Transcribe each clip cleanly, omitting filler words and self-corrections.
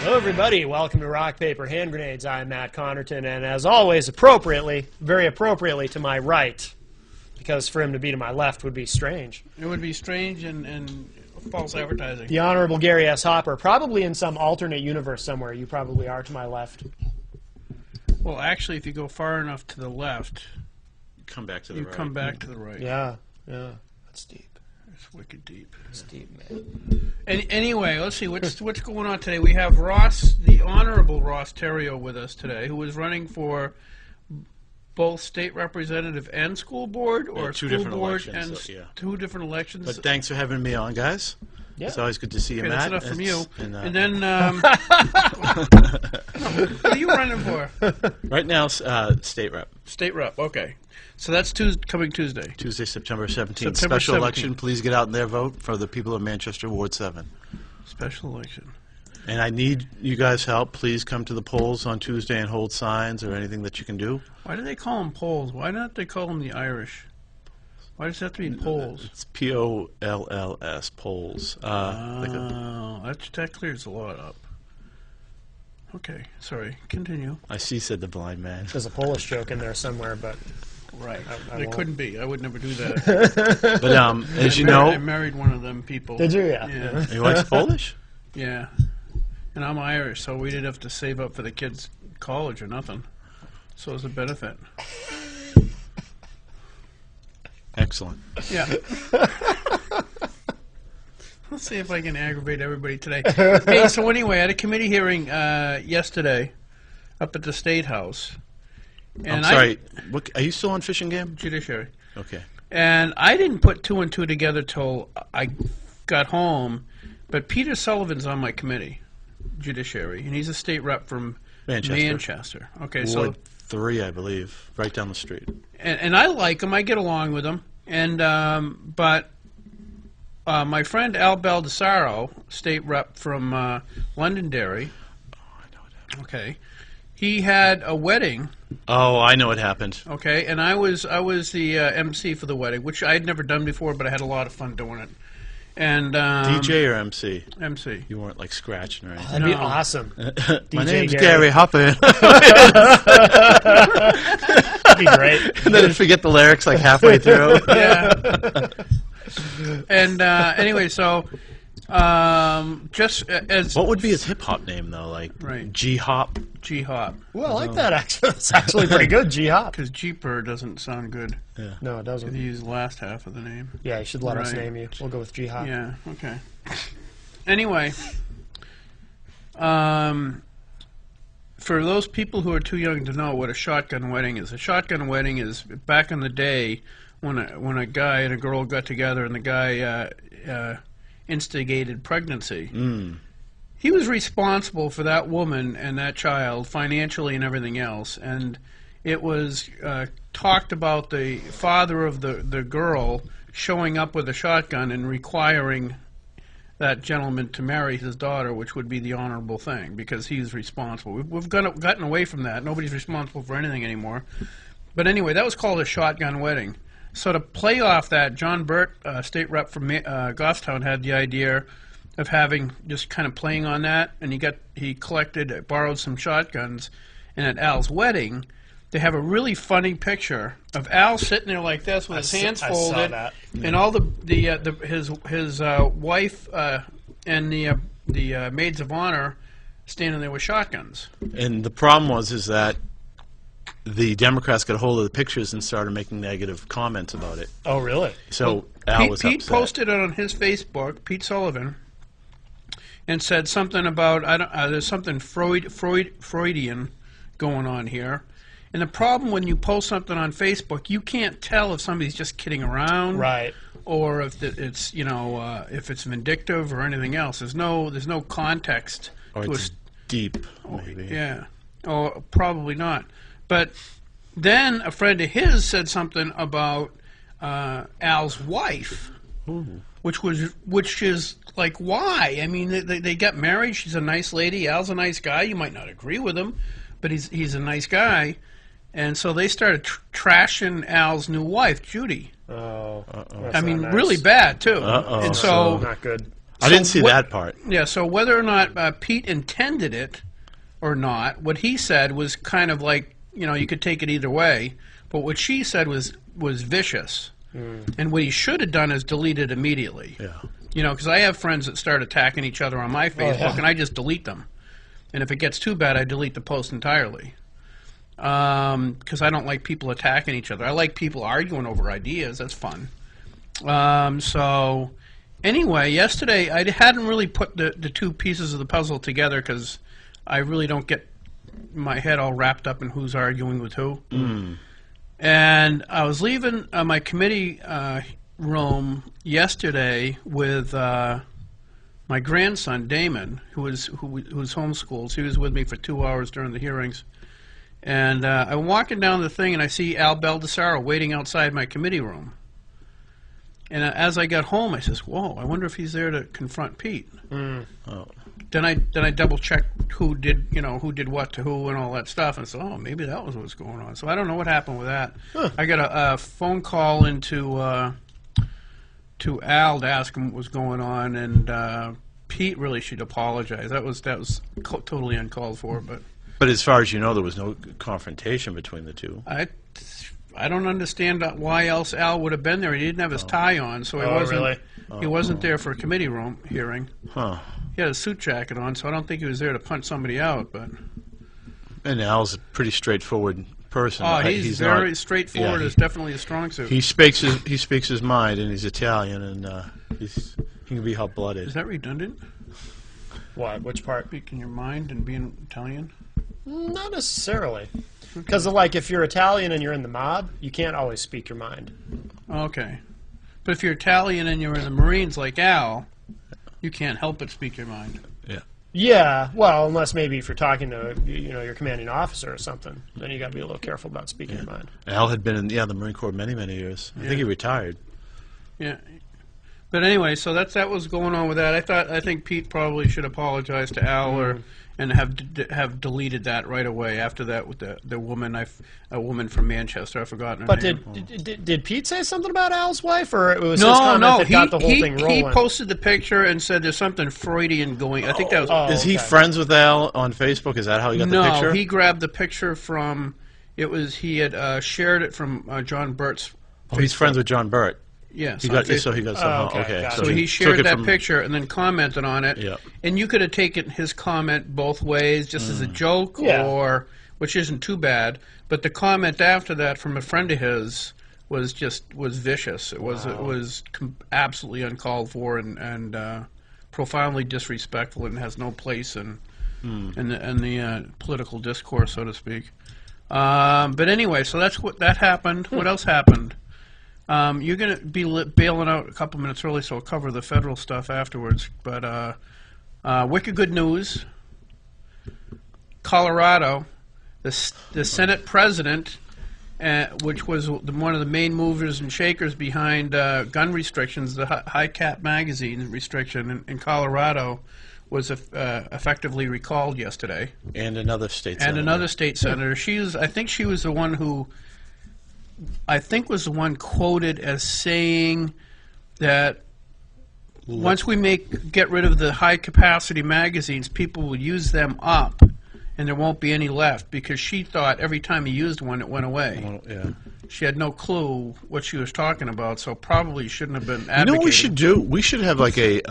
Hello, everybody. Welcome to Rock, Paper, Hand Grenades. I'm Matt Connarton, and as always, appropriately, very appropriately, to my right, because for him to be to my left would be strange. It would be strange and false advertising. The Honorable Gary S. Hopper, probably in some alternate universe somewhere. You probably are to my left. Well, actually, if you go far enough to the left, come back to the you right. come back to the right. Yeah, that's deep. It's wicked deep. It's deep, man. And anyway, let's see what's going on today. We have Ross, the Honorable Ross Terrio, with us today, who is running for both state representative and school board, or two school different board elections, and yeah. two different elections. But thanks for having me on, guys. Yeah. It's always good to see you, Okay, Matt. that's enough from you. And then, what are you running for? right now, state rep. State rep. Okay, so that's coming Tuesday. Tuesday, September 17th. September Special 17th. election. Please get out and there vote for the people of Manchester, Ward 7. Special election. And I need you guys' help. Please come to the polls on Tuesday and hold signs or anything that you can do. Why do they call them Poles? Why not they call them the Irish? Why does it have to be Poles? It's Polls, polls. That clears a lot up. Okay, sorry. Continue. I see, said the blind man. There's a Polish joke in there somewhere, but Right. I There won't. couldn't be. I would never do that. But as you I know, married one of them people. did you? Yeah. Yeah. your wife's Polish? Yeah. And I'm Irish, so we didn't have to save up for the kids' college or nothing. So it was a benefit. Excellent. Yeah. Let's see if I can aggravate everybody today. Hey, so anyway, I had a committee hearing yesterday up at the State House. I'm sorry. What, are you still on Fishing Game? Judiciary. Okay. And I didn't put two and two together till I got home, but Peter Sullivan's on my committee, Judiciary, and he's a state rep from Manchester. Okay, Ward 3, I believe, right down the street. And I like him. I get along with him. And but my friend Al Baldessaro, state rep from Londonderry. Oh, I know what happened. Okay, he had a wedding. Oh, I know what happened. Okay, and I was the MC for the wedding, which I had never done before, but I had a lot of fun doing it. And DJ or MC? MC. You weren't like scratching or anything. That'd be awesome. My name's Gary Gary Hopper. That'd be great. And then I'd forget the lyrics like halfway through. Yeah. And anyway, so just as What would be his hip hop name though? Like Right. G Hop. G-Hop, Well, I like that, actually. It's actually pretty good, G-Hop. because Jeeper doesn't sound good. Yeah. No, it If doesn't. you use the last half of the name. Yeah, you should let us Right. name you. We'll go with G-Hop. Yeah, okay. Anyway, for those people who are too young to know what a shotgun wedding is back in the day when a guy and a girl got together and the guy instigated pregnancy. Mm. He was responsible for that woman and that child financially and everything else, and it was talked about the father of the girl showing up with a shotgun and requiring that gentleman to marry his daughter, which would be the honorable thing, because he's responsible. We've gotten away from that. Nobody's responsible for anything anymore. But anyway, that was called a shotgun wedding. So to play off that, John Burt, state rep from Goffstown, had the idea of having just kind of playing on that, and he borrowed some shotguns, and at Al's wedding, they have a really funny picture of Al sitting there like this with his hands folded, I saw that. and all his wife and the maids of honor standing there with shotguns. And the problem is that the Democrats got a hold of the pictures and started making negative comments about it. Oh, really? So Al was Pete upset. posted it on his Facebook, Pete Sullivan, and said something about there's something Freudian going on here. And the problem when you post something on Facebook, you can't tell if somebody's just kidding around, Right. or if it's if it's vindictive or anything else. There's no context. Or to it's deep, maybe. Yeah, or probably not. But then a friend of his said something about Al's wife, which is like, why? I mean, they got married. She's a nice lady. Al's a nice guy. You might not agree with him, but he's a nice guy. And so they started trashing Al's new wife, Judy. Oh. Uh-oh. That's I mean, not nice. really bad too. Uh-oh. And so Not good. I didn't see that part. Yeah, so whether or not Pete intended it or not, what he said was kind of like, you could take it either way, but what she said was vicious. And what he should have done is delete it immediately. Yeah. Because I have friends that start attacking each other on my Facebook, and I just delete them. And if it gets too bad, I delete the post entirely. Because I don't like people attacking each other. I like people arguing over ideas. That's fun. So anyway, yesterday I hadn't really put the two pieces of the puzzle together because I really don't get my head all wrapped up in who's arguing with who. And I was leaving my committee room yesterday with my grandson Damon, who's homeschooled. He was with me for 2 hours during the hearings. And I'm walking down the thing, and I see Al Baldessaro waiting outside my committee room. And as I got home, I says, "Whoa! I wonder if he's there to confront Pete." Oh. Then I double checked who did what to who and all that stuff, and so maybe that was what's going on. So I don't know what happened with that. I got a phone call into to Al to ask him what was going on, and Pete really should apologize. That was totally uncalled for, but. But as far as you know, there was no confrontation between the two. I don't understand why else Al would have been there. He didn't have his tie on, so he wasn't there for a committee room hearing. Huh. He had a suit jacket on, so I don't think he was there to punch somebody out. But And Al's a pretty straightforward person. oh, he's very not, straightforward. Yeah, Is definitely a strong suit. He speaks his mind, and he's Italian, and he can be hot-blooded. Is that redundant? What? Which part? Speaking your mind and being Italian? Not necessarily. Because, like, if you're Italian and you're in the mob, you can't always speak your mind. Okay. But if you're Italian and you're in the Marines like Al, you can't help but speak your mind. Yeah. Yeah, well, unless maybe if you're talking to your commanding officer or something, then you got to be a little careful about speaking your mind. Al had been in the Marine Corps many years. I think he retired. Yeah. But anyway, so that was going on with that. I think Pete probably should apologize to Al and have deleted that right away after that with the woman a woman from Manchester. I've forgotten her But name. did Pete say something about Al's wife, or it was his comment that got the whole thing rolling? He posted the picture and said there's something Freudian going. I think that was. Is he friends with Al on Facebook? Is that how he got the picture? No, he grabbed the picture from. He had shared it from John Burt's. Oh, he's friends with John Burt. Yes. Okay. So he shared that picture and then commented on it. Yeah. And you could have taken his comment both ways, just as a joke, or which isn't too bad. But the comment after that from a friend of his was vicious. It was absolutely uncalled for and profoundly disrespectful and has no place in the political discourse, so to speak. But anyway, so that happened. What else happened? You're going to be bailing out a couple minutes early, so I'll cover the federal stuff afterwards. But wicked good news. Colorado, the Senate president, which was one of the main movers and shakers behind gun restrictions, the high cap magazine restriction in Colorado, was effectively recalled yesterday. And another state senator. And another state senator. I think she was the one who... was the one quoted as saying that once we get rid of the high-capacity magazines, people will use them up, and there won't be any left, because she thought every time you used one, it went away. Well, yeah. She had no clue what she was talking about, so probably shouldn't have been advocating. You know what we should do? We should have like a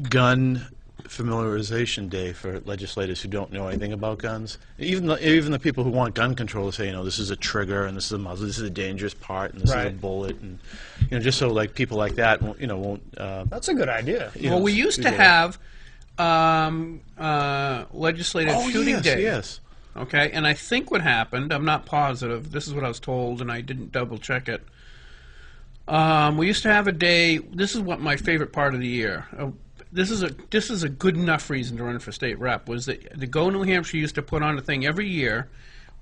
gun familiarization day for legislators who don't know anything about guns. Even the people who want gun control say, this is a trigger and this is a muzzle, this is a dangerous part, and this is a bullet, and just so like people like that won't. That's a good idea. Well, we used to have legislative shooting day. Yes. Okay, and I think what happened, I'm not positive, this is what I was told, and I didn't double check it. We used to have a day, this is what my favorite part of the year. This is a good enough reason to run for state rep, was that the Go New Hampshire used to put on a thing every year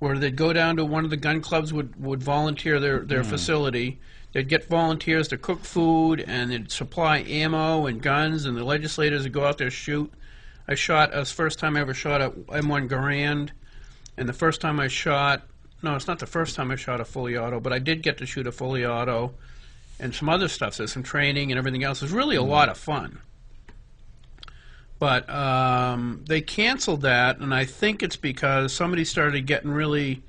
where they'd go down to one of the gun clubs would volunteer their facility. They'd get volunteers to cook food, and they'd supply ammo and guns, and the legislators would go out there shoot. The first time I ever shot a M1 Garand, and the first time I shot, no, it's not the first time I shot a fully auto, but I did get to shoot a fully auto. and some other stuff. There's some training and everything else. It's really a lot of fun. But they canceled that, and I think it's because somebody started getting really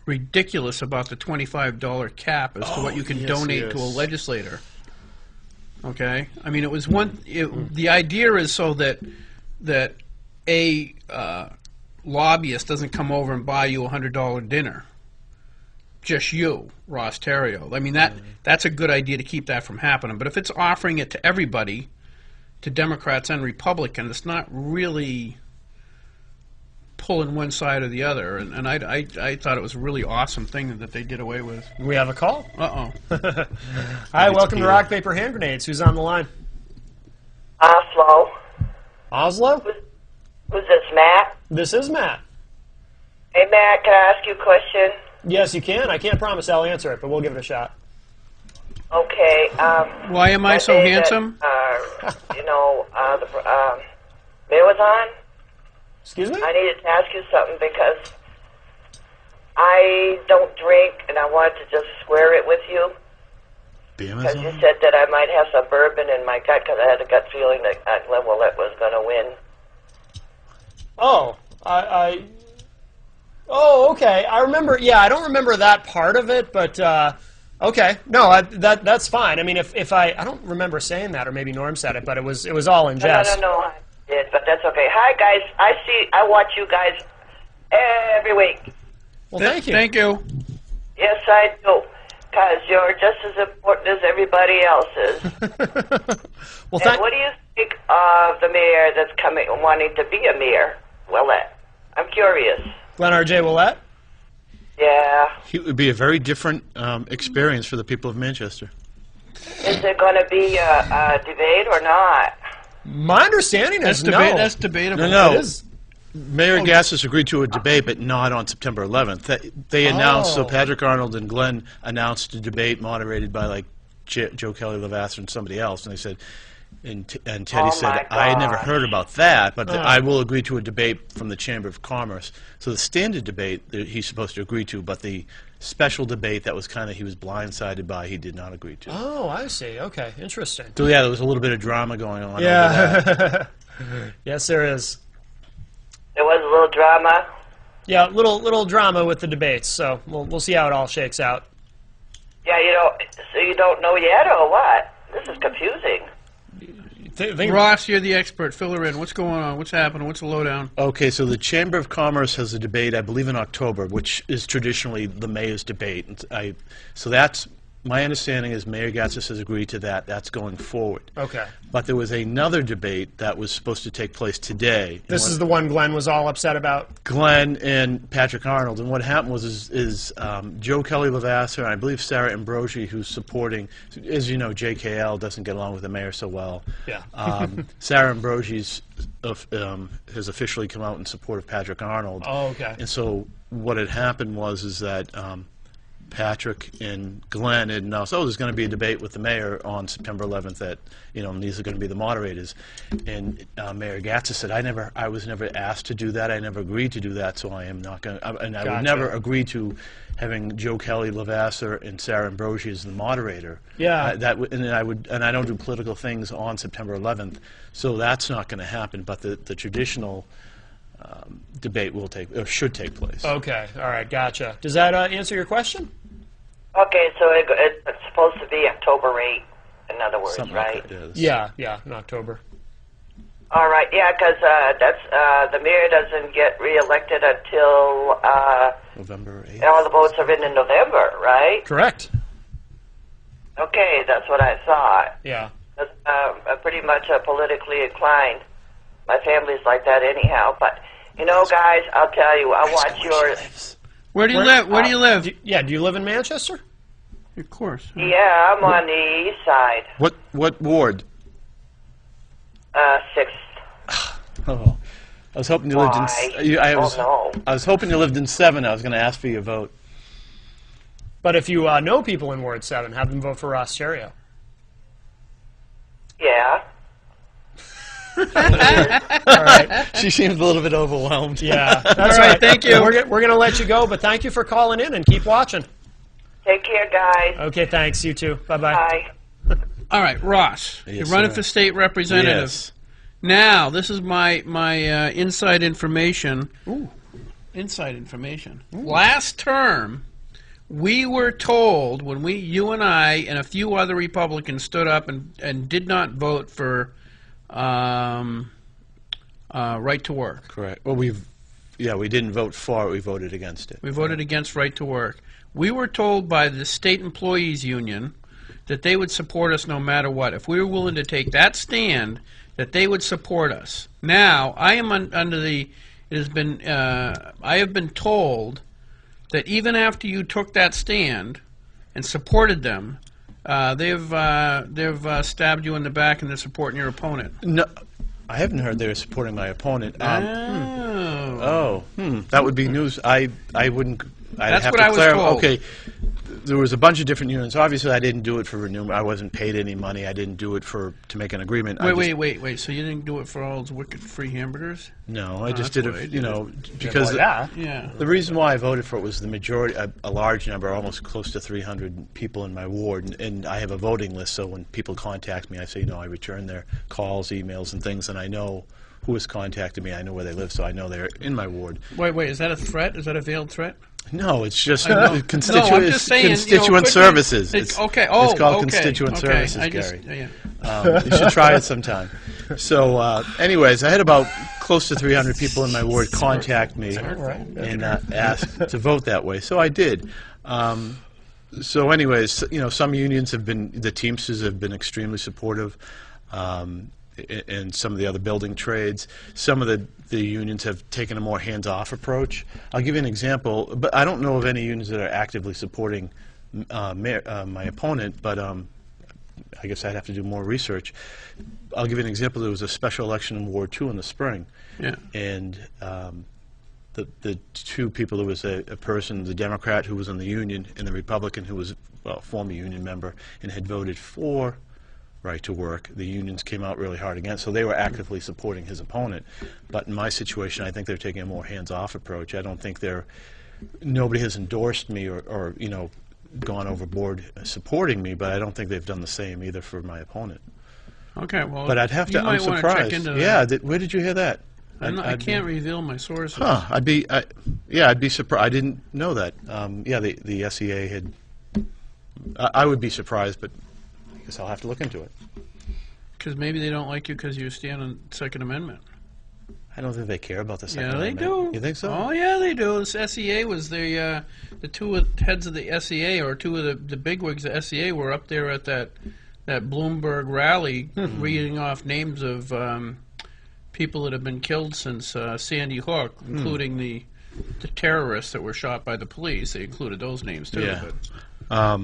ridiculous about the $25 cap as to what you can donate to a legislator. Okay? I mean, it was the idea is so that a lobbyist doesn't come over and buy you a $100 dinner. Just you, Ross Terrio. I mean, that's a good idea to keep that from happening. But if it's offering it to everybody, to Democrats and Republicans, it's not really pulling one side or the other. And I thought it was a really awesome thing that they did away with. We have a call? Uh-oh. Hi, welcome to Rock, Paper, Hand Grenades. Who's on the line? Oslo. Oslo? Who's this, Matt? This is Matt. Hey, Matt, can I ask you a question? Yes, you can. I can't promise I'll answer it, but we'll give it a shot. Okay. Why am I so handsome? The mayor was on. Excuse me? I needed to ask you something because I don't drink, and I wanted to just square it with you. Because you said that I might have some bourbon in my gut because I had a gut feeling that Glenn Willett was going to win. Oh, Oh, okay. I remember. Yeah, I don't remember that part of it, but okay. No, that's fine. I mean, if I don't remember saying that, or maybe Norm said it, but it was all in jest. No, I did, but that's okay. Hi, guys. I watch you guys every week. Well, thank you. Thank you. Yes, I do, because you're just as important as everybody else is. Well, and what do you think of the mayor that's wanting to be a mayor? Willett. I'm curious. Glenn R.J. Willett? Yeah. It would be a very different experience for the people of Manchester. Is there going to be a debate or not? My understanding is no. That's debatable. No. It is. Mayor Gassis agreed to a debate, but not on September 11th. They announced, so Patrick Arnold and Glenn announced a debate moderated by like Joe Kelly Levasseur and somebody else, and they said, and Teddy said, I had never heard about that, but I will agree to a debate from the Chamber of Commerce. So the standard debate that he's supposed to agree to, but the special debate that was he was blindsided by, he did not agree to. Oh, I see. Okay, interesting. So yeah, there was a little bit of drama going on. Yeah. Over that. Yes, there is. There was a little drama. Yeah, little drama with the debates. So we'll see how it all shakes out. Yeah, so you don't know yet, or what? This is confusing. Ross, you're the expert. Fill her in. What's going on? What's happening? What's the lowdown? Okay, so the Chamber of Commerce has a debate, I believe, in October, which is traditionally the mayor's debate. So that's my understanding is Mayor Gatsis has agreed to that. That's going forward. Okay. But there was another debate that was supposed to take place today. This is the one Glenn was all upset about? Glenn and Patrick Arnold. And what happened was Joe Kelly Levasseur and I believe Sarah Ambrogi, who's supporting, as you know, JKL doesn't get along with the mayor so well. Yeah. Sarah Ambrogi has officially come out in support of Patrick Arnold. Oh, okay. And so what had happened was that Patrick and Glenn had announced, there's going to be a debate with the mayor on September 11th that, and these are going to be the moderators. And Mayor Gatsis said, I was never asked to do that. I never agreed to do that, so I am not going to, and I would never agree to having Joe Kelly Levasseur and Sarah Ambrogi as the moderator. Yeah. And I don't do political things on September 11th, so that's not going to happen. But the traditional debate should take place. Okay, all right, gotcha. Does that answer your question? Okay, so it's supposed to be October 8th, in other words, Something right? like that, yes. Yeah, in October. All right, yeah, because the mayor doesn't get reelected until November 8th. all the votes are in November, right? Correct. Okay, that's what I thought. Yeah. I'm pretty much politically inclined. My family's like that anyhow, but guys, I'll tell you, I watch yours. Where do you live? Where do you live? Do you live in Manchester? Of course. Yeah, I'm on the east side. What ward? 6th. Oh, I was hoping you lived in. I was hoping you lived in 7. I was going to ask for your vote. But if you know people in Ward 7, have them vote for Ross Terrio. Yeah. All right. She seems a little bit overwhelmed. Yeah, that's All right. Thank you. We're going to let you go, but thank you for calling in and keep watching. Take care, guys. Okay, thanks. You too. Bye-bye. Bye. All right, Ross, Yes, you're running sir. for state representative. Yes. Now, this is my inside information. Ooh, inside information. Ooh. Last term, we were told when you and I and a few other Republicans stood up and did not vote for right to work. Correct. Well, we didn't vote for it. We voted against it. We voted against right to work. We were told by the state employees union that they would support us no matter what. If we were willing to take that stand, that they would support us. Now, I am under the. It has been. I have been told that even after you took that stand and supported them, they've stabbed you in the back and they're supporting your opponent. No, I haven't heard they were supporting my opponent. Oh. That would be news. I wouldn't. That's have what to I was clarify. told. Okay, there was a bunch of different unions. Obviously, I didn't do it for renew. I wasn't paid any money. I didn't do it to make an agreement. Wait. So you didn't do it for all those wicked free hamburgers? No, I just did it. Because the reason why I voted for it was the majority, a large number, almost close to 300 people in my ward, and I have a voting list. So when people contact me, I say, I return their calls, emails, and things, and I know who has contacted me. I know where they live, so I know they're in my ward. Wait. Is that a threat? Is that a veiled threat? No, it's just I'm just saying, constituent services. It's called constituent services, Gary. You should try it sometime. So, anyways, I had about close to 300 people in my ward contact me and ask to vote that way. So I did. So, anyways, some unions the Teamsters have been extremely supportive. And some of the other building trades. Some of the unions have taken a more hands-off approach. I'll give you an example, but I don't know of any unions that are actively supporting my opponent, but I guess I'd have to do more research. I'll give you an example. There was a special election in Ward 2 in the spring, and the two people, there was a person, the Democrat who was in the union, and the Republican who was a former union member and had voted for right to work. The unions came out really hard against, so they were actively supporting his opponent. But in my situation, I think they're taking a more hands-off approach. I don't think nobody has endorsed me or gone overboard supporting me, but I don't think they've done the same either for my opponent. Okay, well, but I'd have to. I'm surprised. Check into yeah, that. Where did you hear that? I can't reveal my sources. Huh? I'd be surprised. I didn't know that. The SEA had. I would be surprised, but I guess I'll have to look into it. Because maybe they don't like you because you stand on Second Amendment. I don't think they care about the Second Amendment. Yeah, they do. You think so? Oh, yeah, they do. This SEA was the two heads of the SEA, or two of the bigwigs of the SEA, were up there at that Bloomberg rally reading off names of people that have been killed since Sandy Hook, including the terrorists that were shot by the police. They included those names, too. Yeah.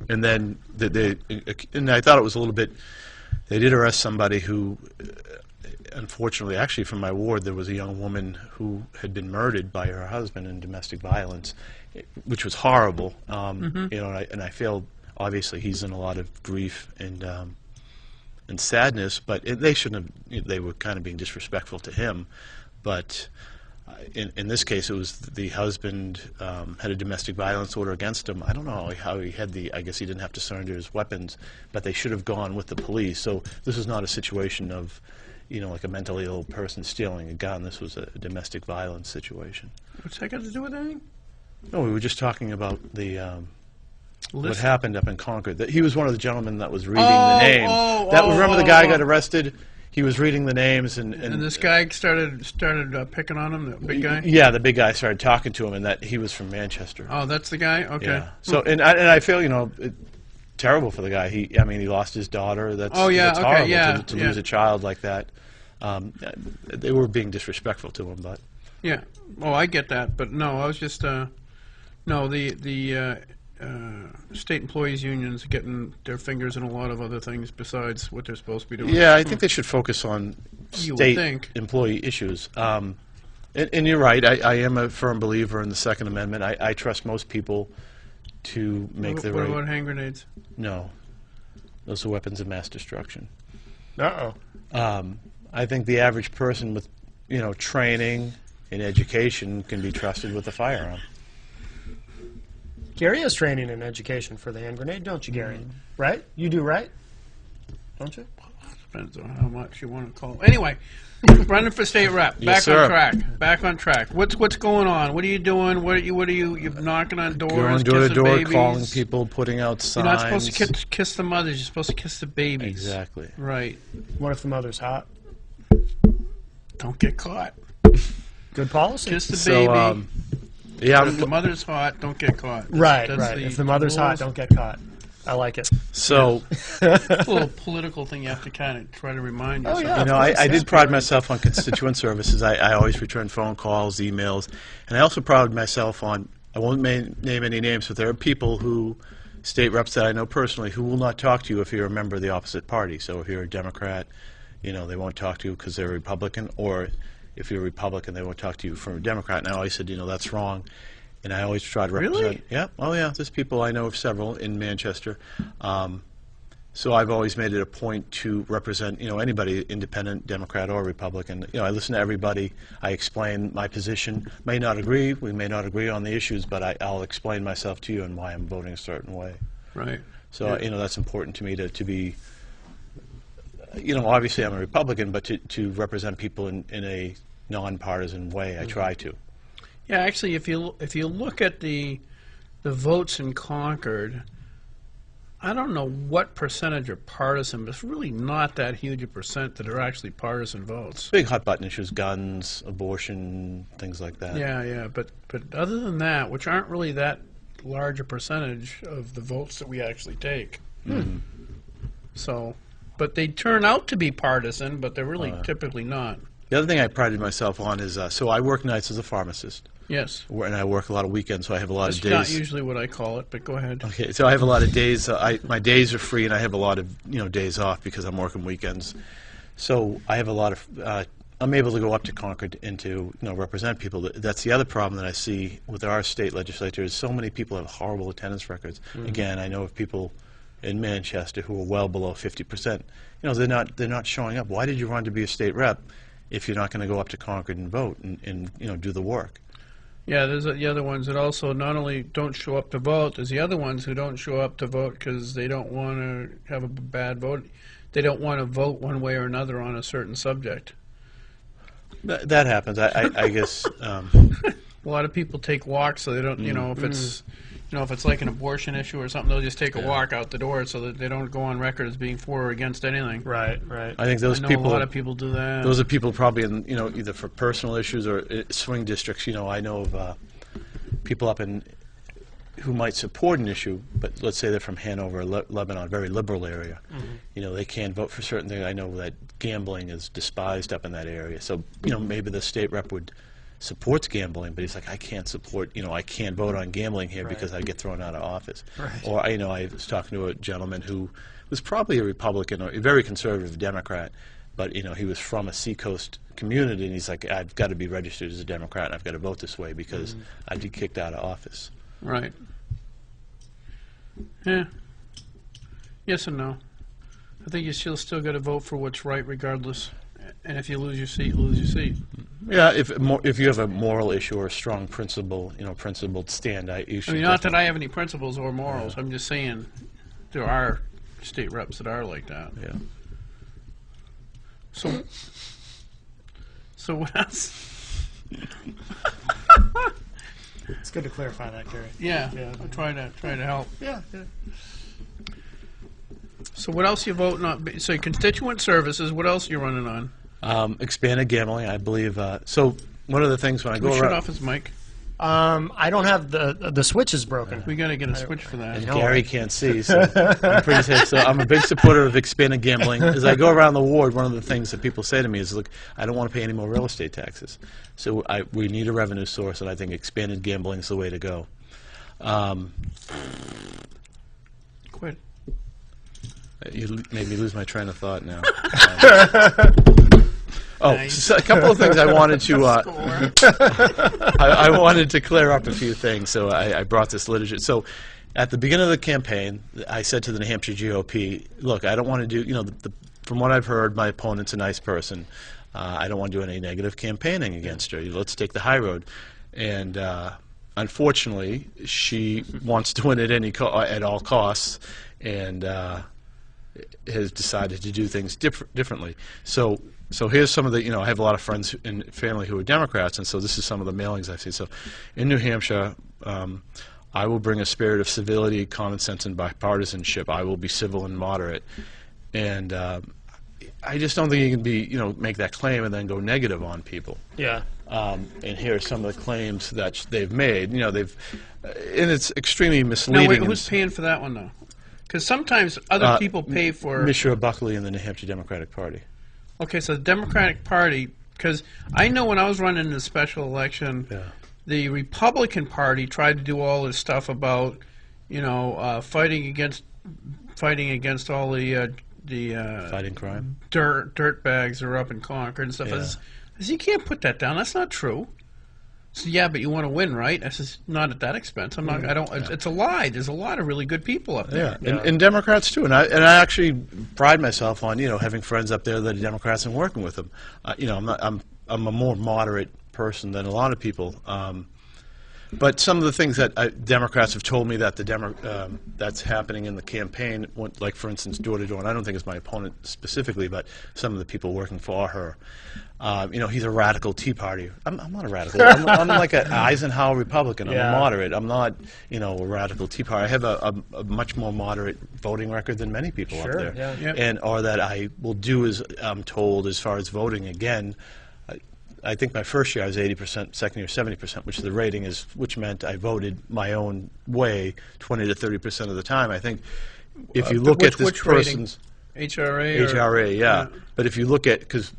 And then and I thought it was a little bit. They did arrest somebody who, unfortunately, actually from my ward, there was a young woman who had been murdered by her husband in domestic violence, which was horrible. And I feel obviously he's in a lot of grief and sadness, but they shouldn't have. They were kind of being disrespectful to him, but. In this case, it was the husband had a domestic violence order against him. I don't know how he had I guess he didn't have to surrender his weapons, but they should have gone with the police. So this is not a situation of, like a mentally ill person stealing a gun. This was a domestic violence situation. What's that got to do with anything? No, we were just talking about what happened up in Concord. He was one of the gentlemen that was reading the names. Remember the guy got arrested? He was reading the names, and this guy started picking on him. The big guy. Yeah, the big guy started talking to him, and that he was from Manchester. Oh, that's the guy. Okay. Yeah. So, and I feel terrible for the guy. He lost his daughter. That's that's horrible to lose a child like that. They were being disrespectful to him, but. Yeah. Oh, I get that, but no, I was just the state employees unions getting their fingers in a lot of other things besides what they're supposed to be doing. Yeah, I think they should focus on state employee issues. And you're right. I am a firm believer in the Second Amendment. I trust most people to make the right. What about hand grenades? No, those are weapons of mass destruction. Uh-oh. I think the average person with training and education can be trusted with a firearm. Gary has training and education for the hand grenade, don't you, Gary? Right? You do, right? Don't you? Depends on how much you want to call. Anyway, running for state rep. Yes, Back on sir. track. Back on track. What's going on? What are you doing? What are you? You're knocking on doors, Going door to kissing door, babies? calling people, putting out signs. You're not supposed to kiss the mothers. You're supposed to kiss the babies. Exactly. Right. What if the mother's hot? Don't get caught. Good policy. Kiss the baby. So, yeah, But if the mother's hot, don't get caught. Right, That's right. If the mother's hot, don't get caught. I like it. so It's a little political thing you have to kind of try to remind yourself. yeah. you know, Of course, I yeah. did pride myself on constituent services. I always return phone calls, emails, and I also pride myself on, I won't name any names, but there are people who, state reps that I know personally, who will not talk to you if you're a member of the opposite party. So if you're a Democrat, you know, they won't talk to you because they're a Republican, or if you're a Republican, they won't talk to you from a Democrat. And I always said, you know, that's wrong. And I always try to represent. Really? Yeah. Oh, yeah. There's people, I know of several in Manchester. So I've always made it a point to represent, you know, anybody, independent, Democrat, or Republican. You know, I listen to everybody. I explain my position. May not agree. We may not agree on the issues, but I'll explain myself to you and why I'm voting a certain way. Right. So, Yeah. you know, that's important to me to be, you know, obviously I'm a Republican, but to represent people in a nonpartisan way, I try to. Yeah, actually, if you look at the votes in Concord, I don't know what percentage are partisan, but it's really not that huge a percent that are actually partisan votes. Big hot button issues, guns, abortion, things like that. Yeah, but other than that, which aren't really that large a percentage of the votes that we actually take. So, but they turn out to be partisan, but they're really typically not. The other thing I prided myself on is, so I work nights as a pharmacist. Yes. And I work a lot of weekends, so I have a lot That's of days. not usually what I call it, but go ahead. Okay, so I have a lot of days. My days are free, and I have a lot of days off because I'm working weekends. So I have a lot of. I'm able to go up to Concord and to represent people. That's the other problem that I see with our state legislature is so many people have horrible attendance records. Again, I know of people in Manchester who are well below 50%. They're not showing up. Why did you run to be a state rep if you're not going to go up to Concord and vote and do the work? Yeah, there's the other ones that also not only don't show up to vote, there's the other ones who don't show up to vote because they don't want to have a bad vote. They don't want to vote one way or another on a certain subject. That happens. I guess. A lot of people take walks, so they don't. If it's if it's like an abortion issue or something, they'll just take a walk out the door so that they don't go on record as being for or against anything. Right. I think those I know people. a lot of people do that. Those are people probably in either for personal issues or swing districts. I know of people up in who might support an issue, but let's say they're from Hanover, Lebanon, very liberal area. They can't vote for certain things. I know that gambling is despised up in that area. So maybe the state rep supports gambling, but he's like, I can't support. I can't vote on gambling here because I get thrown out of office. Right. Or I was talking to a gentleman who was probably a Republican or a very conservative Democrat, but he was from a seacoast community, and he's like, I've got to be registered as a Democrat, and I've got to vote this way because I'd get kicked out of office. Right. Yeah. Yes and no. I think you still got to vote for what's right regardless. And if you lose your seat, lose your seat. Yeah, if you have a moral issue or a strong principled stand, you should. not that I have any principles or morals. I'm just saying there are state reps that are like that. Yeah. So what else? It's good to clarify that, Gary. Yeah. I'm trying to help. Yeah. So what else you voting on? So constituent services. What else are you running on? Expanded gambling, I believe. So one of the things when I Can we go shut around, off his mic? I don't have the switch is broken. We got to get a switch for that. and Gary can't see, so I'm pretty safe. So I'm a big supporter of expanded gambling. As I go around the ward, one of the things that people say to me is, "Look, I don't want to pay any more real estate taxes. So we need a revenue source, and I think expanded gambling is the way to go." Quit. You made me lose my train of thought now. Nice. So a couple of things I wanted to I wanted to clear up a few things, so I brought this literature. So at the beginning of the campaign, I said to the New Hampshire GOP, look, I don't want to do, from what I've heard, my opponent's a nice person. I don't want to do any negative campaigning against her. Let's take the high road. And unfortunately, she wants to win at all costs, and has decided to do things differently. So here's some of the, I have a lot of friends and family who are Democrats, and so this is some of the mailings I've seen. So in New Hampshire, I will bring a spirit of civility, common sense, and bipartisanship. I will be civil and moderate. And I just don't think you can be, make that claim and then go negative on people. Yeah. And here are some of the claims that they've made. And it's extremely misleading. Now, wait, who's paying for that one, though? Because sometimes other people pay for... Monsieur Buckley and the New Hampshire Democratic Party. Okay, so the Democratic Party, because I know when I was running the special election, the Republican Party tried to do all this stuff about, fighting against all the fighting crime, dirt bags are up in Concord and stuff. Yeah. I says, you can't put that down. That's not true. So yeah, but you want to win, right? I says, not at that expense. I'm not. I don't. It's a lie. There's a lot of really good people up there. Yeah, and Democrats too. And I actually pride myself on having friends up there that are Democrats and working with them. I'm a more moderate person than a lot of people. But some of the things that Democrats have told me that that's happening in the campaign, like for instance, door to door, and I don't think it's my opponent specifically, but some of the people working for her. He's a radical Tea Party. I'm not a radical. I'm like an Eisenhower Republican. I'm a moderate. I'm not, a radical Tea Party. I have a much more moderate voting record than many people up there, or that I will do as I'm told as far as voting again. I think my first year I was 80%, second year 70%, which the rating is, which meant I voted my own way 20 to 30% of the time. I think if you look at this person's HRA, yeah. But if you look at, because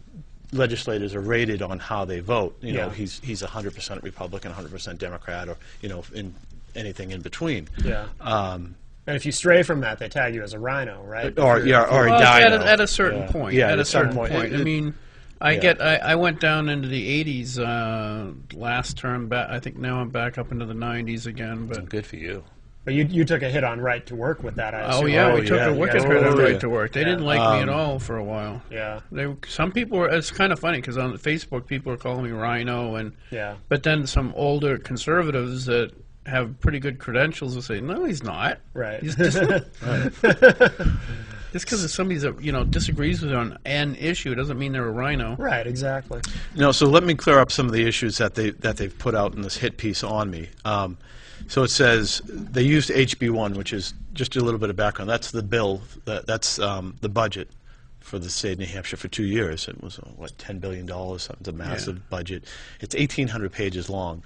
legislators are rated on how they vote, he's 100% Republican, 100% Democrat, or in anything in between. Yeah. And if you stray from that, they tag you as a rhino, right? Or a dino. At a certain point. Yeah, at a certain point. I mean. I went down into the 80s last term. I think now I'm back up into the 90s again. But good for you. But you took a hit on right to work with that, I assume. Oh yeah, we took a wicked hit on right to work. They didn't like me at all for a while. Yeah. Some people were. It's kind of funny because on Facebook people are calling me Rhino, and yeah. But then some older conservatives that have pretty good credentials will say, no, he's not. Right. He's just, just because somebody that disagrees with on an issue doesn't mean they're a rhino. Right, exactly. So let me clear up some of the issues that they've put out in this hit piece on me. So it says they used HB1, which is just a little bit of background. That's the bill. That's the budget for the state of New Hampshire for 2 years. It was $10 billion. Something's a massive budget. It's 1,800 pages long.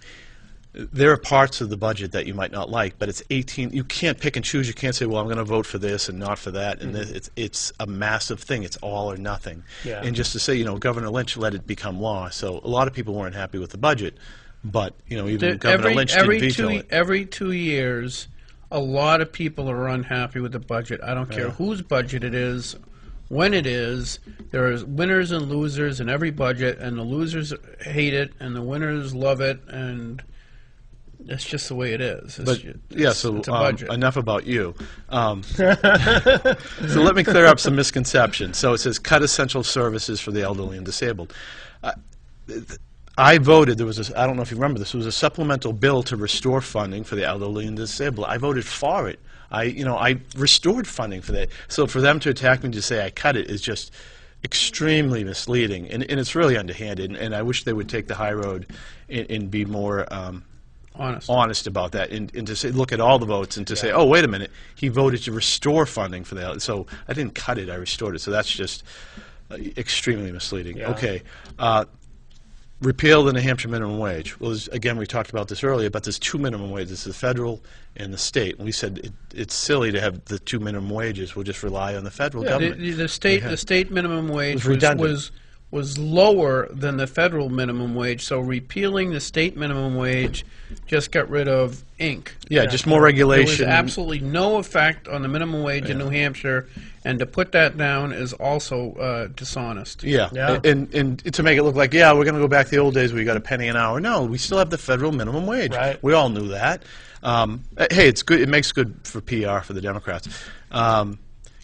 There are parts of the budget that you might not like, but it's 18. You can't pick and choose. You can't say, well, I'm going to vote for this and not for that. And it's a massive thing. It's all or nothing. Yeah. And just to say, Governor Lynch let it become law. So a lot of people weren't happy with the budget. But, even Governor Lynch didn't veto it. Every 2 years, a lot of people are unhappy with the budget. I don't care whose budget it is, when it is. There are winners and losers in every budget, and the losers hate it, and the winners love it, and... That's just the way it is. So it's a budget. Enough about you. So let me clear up some misconceptions. So it says cut essential services for the elderly and disabled. I voted. There was I don't know if you remember this. There was a supplemental bill to restore funding for the elderly and disabled. I voted for it. I restored funding for that. So for them to attack me to say I cut it is just extremely misleading, and it's really underhanded. And I wish they would take the high road and be more. Honest about that, and to say, look at all the votes, and to say, oh, wait a minute, he voted to restore funding for that. So I didn't cut it, I restored it. So that's just extremely misleading. Yeah. Okay. Repeal the New Hampshire minimum wage. Well, again, we talked about this earlier, but there's two minimum wages, the federal and the state. And we said it's silly to have the two minimum wages. We'll just rely on the federal government. The state minimum wage was lower than the federal minimum wage, so repealing the state minimum wage just got rid of Inc. Yeah, just more regulation. There was absolutely no effect on the minimum wage in New Hampshire, and to put that down is also dishonest. Yeah. And to make it look like, we're going to go back to the old days where you got a penny an hour. No, we still have the federal minimum wage. Right. We all knew that. Hey, it's good. It makes good for PR for the Democrats.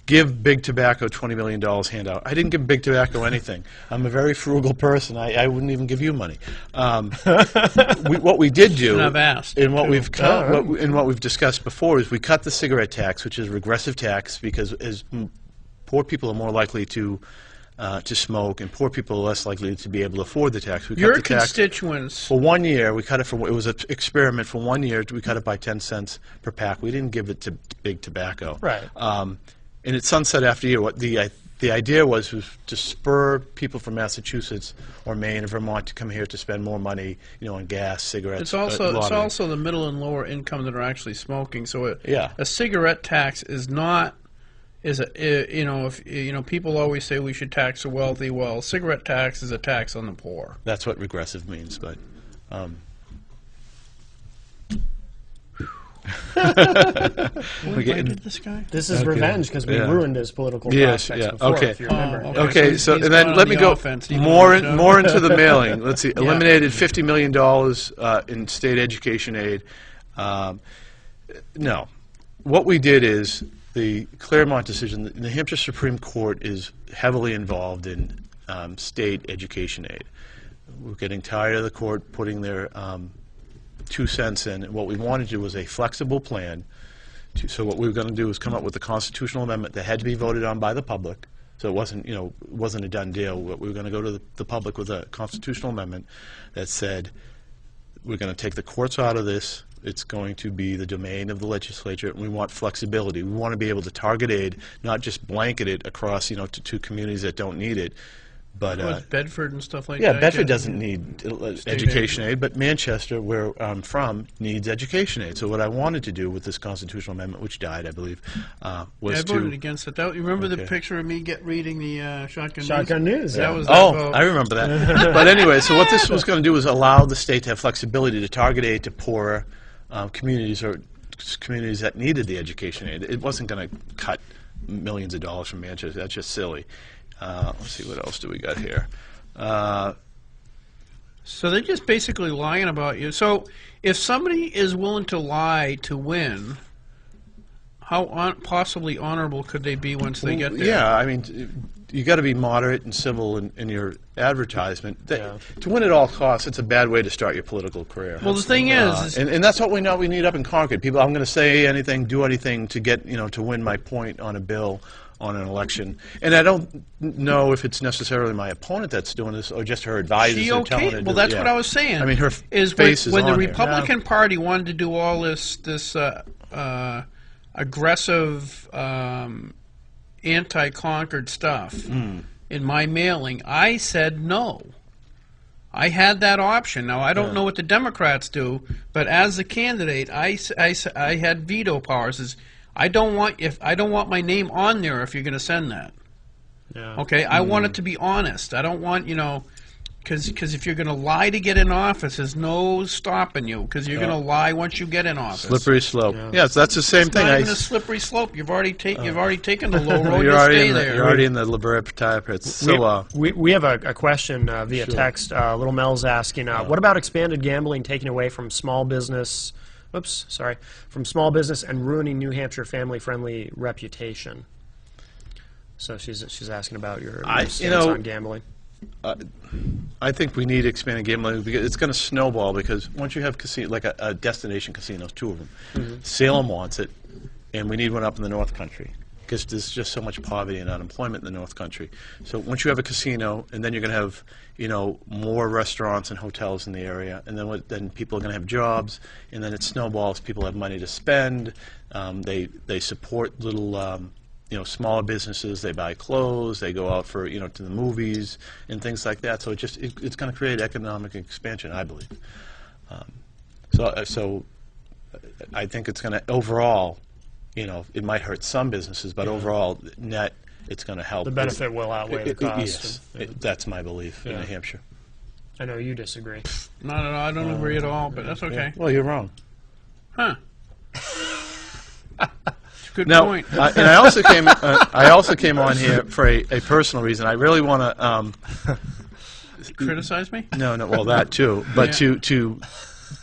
give Big Tobacco $20 million handout. I didn't give Big Tobacco anything. I'm a very frugal person. I wouldn't even give you money. What we did do, and I've asked, and what we've discussed before, is we cut the cigarette tax, which is a regressive tax, because as poor people are more likely to smoke, and poor people are less likely to be able to afford the tax. We Your cut the tax constituents. for 1 year. We cut it for, it was an experiment for 1 year. We cut it by 10 cents per pack. We didn't give it to Big Tobacco. Right. And it sunset after a year. What the idea was to spur people from Massachusetts or Maine or Vermont to come here to spend more money, on gas, cigarettes. It's also the middle and lower income that are actually smoking. So a cigarette tax is not. If people always say we should tax the wealthy. Well, cigarette tax is a tax on the poor. That's what regressive means, but. What did this guy? This is revenge because we ruined his political prospects before, okay. if you remember. Okay, so and then let me go more into the mailing. Let's see, eliminated $50 million in state education aid. No. What we did is the Claremont decision, the New Hampshire Supreme Court is heavily involved in state education aid. We're getting tired of the court putting their 2 cents in. And what we wanted to do was a flexible plan. So what we were going to do was come up with a constitutional amendment that had to be voted on by the public. So it wasn't, wasn't a done deal. We were going to go to the public with a constitutional amendment that said we're going to take the courts out of this. It's going to be the domain of the legislature, and we want flexibility. We want to be able to target aid, not just blanket it across, to communities that don't need it. But Bedford and stuff like that. Yeah, Bedford doesn't need education aid, but Manchester, where I'm from, needs education aid. So what I wanted to do with this constitutional amendment, which died, I believe, was I voted against it. You remember the picture of me reading the Shotgun News? That was I remember that. But anyway, so what this was going to do was allow the state to have flexibility to target aid to poorer communities or communities that needed the education aid. It wasn't going to cut millions of dollars from Manchester. That's just silly. Let's see, what else do we got here? So they're just basically lying about you. So if somebody is willing to lie to win, how possibly honorable could they be once they get there? Yeah, I mean, you got to be moderate and civil in your advertisement. To win at all costs, it's a bad way to start your political career. Well, the thing is and that's what we know we need up in Concord. People, I'm going to say anything, do anything to get, to win my point on a bill, on an election. And I don't know if it's necessarily my opponent that's doing this or just her advisors are telling her to do it. Well, that's what I was saying. I mean, her is face when the on Republican Party wanted to do all this aggressive anti-Concord stuff in my mailing, I said no. I had that option. Now, I don't know what the Democrats do, but as a candidate, I had veto powers. I don't want my name on there if you're going to send that. Yeah. Okay, I want it to be honest. I don't want because if you're going to lie to get in office, there's no stopping you because you're going to lie once you get in office. Slippery slope. Yes, that's the same thing. Not even a slippery slope. You've already taken the low road. You're already in the libertarian. So we have a question via text. Little Mel's asking, what about expanded gambling taken away from small business? From small business and ruining New Hampshire family-friendly reputation. So she's asking about your stance on gambling. I think we need expanded gambling because it's going to snowball. Because once you have like a destination casinos, 2 of them, Salem wants it, and we need one up in the North Country because there's just so much poverty and unemployment in the North Country. So once you have a casino, and then you're going to have more restaurants and hotels in the area, and then people are going to have jobs, and then it snowballs. People have money to spend. They support little smaller businesses. They buy clothes. They go out for to the movies and things like that. So it's going to create economic expansion, I believe. So I think it's going to overall. It might hurt some businesses, but overall, net, it's going to help. The benefit will outweigh the cost. Yes, that's my belief in New Hampshire. I know you disagree. No, I don't agree at all, but that's okay. Well, you're wrong. Huh. Good point. And I also came on here for a personal reason. I really want to criticize me. No. Well, that too, but to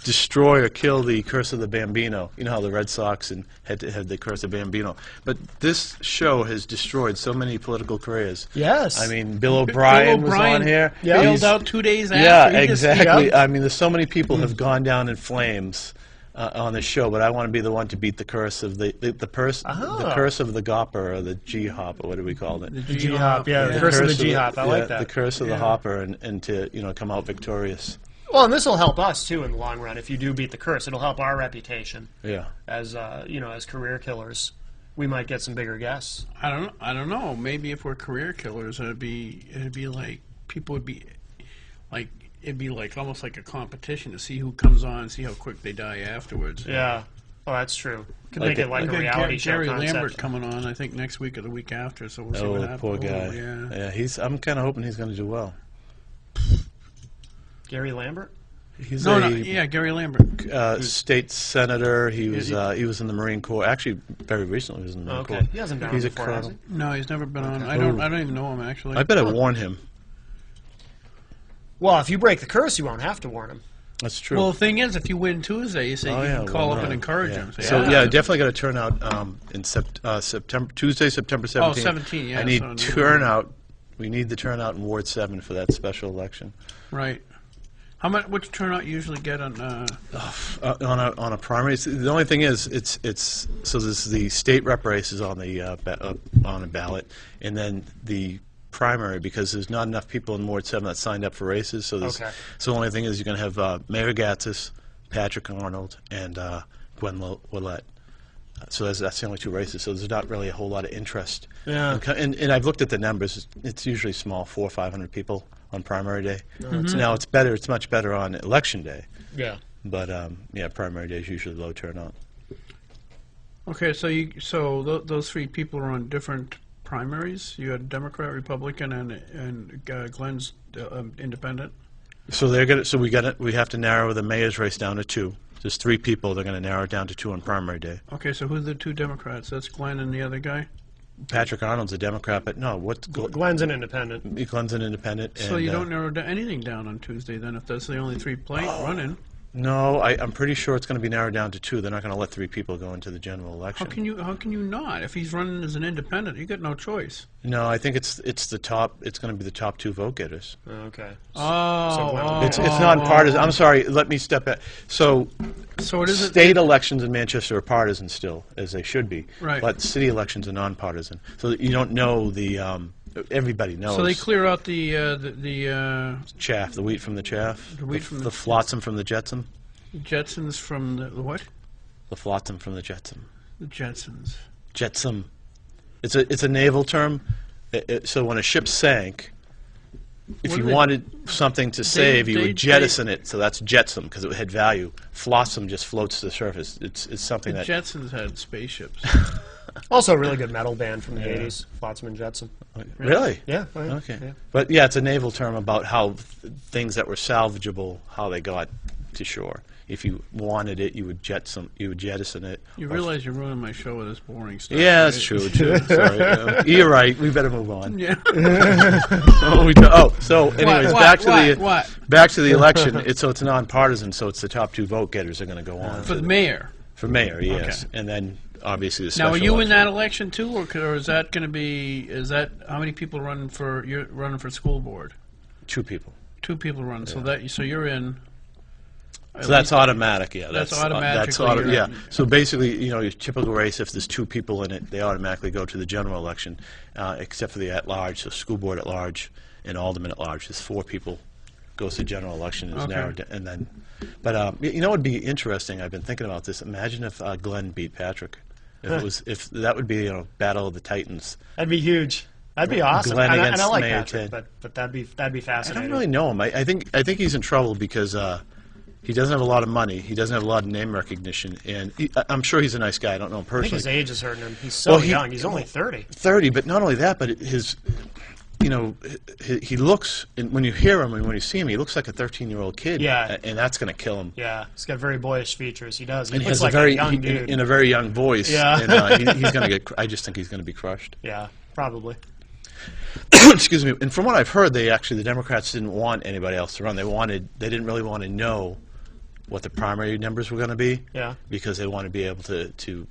destroy or kill the curse of the Bambino. You know how the Red Sox had the curse of Bambino. But this show has destroyed so many political careers. Yes. I mean, Bill O'Brien was on here. Bailed out 2 days after. Yeah, exactly. I mean, there's so many people have gone down in flames on this show, but I want to be the one to beat the curse of the curse of the Gopper, or the G-Hop, or what do we call it? The G-Hop, the curse of the G-Hop. I like that. The curse of the Hopper, and to come out victorious. Well, and this will help us too in the long run. If you do beat the curse, it'll help our reputation. Yeah. As as career killers, we might get some bigger guests. I don't know. Maybe if we're career killers, it'd be like people would be like. It'd be like almost like a competition to see who comes on, see how quick they die afterwards. Yeah, well, that's true. Could make it like a reality show Gary concept. Lambert coming on, I think next week or the week after. So we'll see what happens. Poor guy. Oh, yeah. Yeah, I'm kind of hoping he's going to do well. Gary Lambert? He's Gary Lambert. State senator. He was in the Marine Corps. Actually, very recently he was in the Marine Corps. He hasn't been on before, has he? No, he's never been on. I don't even know him actually. I bet I warn him. Well, if you break the curse, you won't have to warn him. That's true. Well, the thing is, if you win Tuesday, you say you can call up and encourage him. So definitely got to turn out in September, Tuesday, September 17th. Oh, 17, yeah. I need turnout. We need the turnout in Ward 7 for that special election. Right. How much? What turnout you usually get on? On a primary. The only thing is, it's so this the state rep race is on the ballot, and then the primary, because there's not enough people in Ward 7 that signed up for races. So so the only thing is you're going to have Mayor Gatsis, Patrick Arnold, and Gwen Willett. So that's the only 2 races. So there's not really a whole lot of interest. Yeah. And I've looked at the numbers. It's usually small, 400 or 500 people on primary day. Mm-hmm. So now it's better. It's much better on election day. Yeah. But primary day is usually low turnout. Okay, so those 3 people are on different primaries. You had Democrat, Republican, and Glenn's independent. So we have to narrow the mayor's race down to 2. There's 3 people. They're going to narrow it down to 2 on primary day. Okay, so who are the 2 Democrats? That's Glenn and the other guy. Patrick Arnold's a Democrat, but no, Glenn's an independent. Glenn's an independent. So you don't narrow anything down on Tuesday then, if that's the only 3 running. No, I'm pretty sure it's going to be narrowed down to 2. They're not going to let 3 people go into the general election. How can you not? If he's running as an independent, you got no choice. No, I think it's the top. It's going to be the top 2 vote getters. Okay. It's nonpartisan. I'm sorry. Let me step back. So it is state elections in Manchester are partisan still, as they should be. Right. But city elections are nonpartisan. So you don't know the. Everybody knows. So they clear out the chaff, the wheat from the chaff, the flotsam from the jetsam. Jetsons from the what? The flotsam from the jetsam. The Jetsons. Jetsam. It's a naval term. So when a ship sank, if you wanted something to save, you would jettison it. So that's jetsam because it had value. Flotsam just floats to the surface. It's something the that Jetsons had spaceships. Also a really good metal band from the 80s, Flotsam and Jetsam. Really? Yeah. Okay. Yeah. But yeah, it's a naval term about how things that were salvageable, how they got to shore. If you wanted it, you would jettison it. You realize you're ruining my show with this boring stuff. Yeah, that's true. Sorry. You're right. We better move on. Yeah. So anyways, back to the election. It's nonpartisan, so it's the top 2 vote getters are going to go on. For the mayor? For mayor, yes. Okay. And then obviously the special Now, are you election. in that election too, or is that going to be? How many people you're running for school board? 2 people. 2 people run. Yeah. So you're in. So that's automatic, yeah. That's automatic. Yeah. So basically, your typical race, if there's 2 people in it, they automatically go to the general election, except for the at-large, so school board at-large and alderman at-large. There's 4 people. Goes to general election and is narrowed, and then. But it would be interesting. I've been thinking about this. Imagine if Glenn beat Patrick. If that would be Battle of the Titans. That'd be huge. That'd be awesome. Glenn and against I like Mayor Patrick, Ted. but that'd be fascinating. I don't really know him. I think he's in trouble because he doesn't have a lot of money. He doesn't have a lot of name recognition, and I'm sure he's a nice guy. I don't know him personally. I think his age is hurting him. He's so young. He's only 30. 30, but not only that, but his. He looks, and when you hear him and when you see him, he looks like a 13-year-old kid. Yeah. And that's going to kill him. Yeah, he's got very boyish features. He does. And he looks has like a young dude. in a very young voice. Yeah. And he's going to get. I just think he's going to be crushed. Yeah, probably. Excuse me. And from what I've heard, the Democrats didn't want anybody else to run. They didn't really want to know what the primary numbers were going to be. Yeah. Because they want to be able to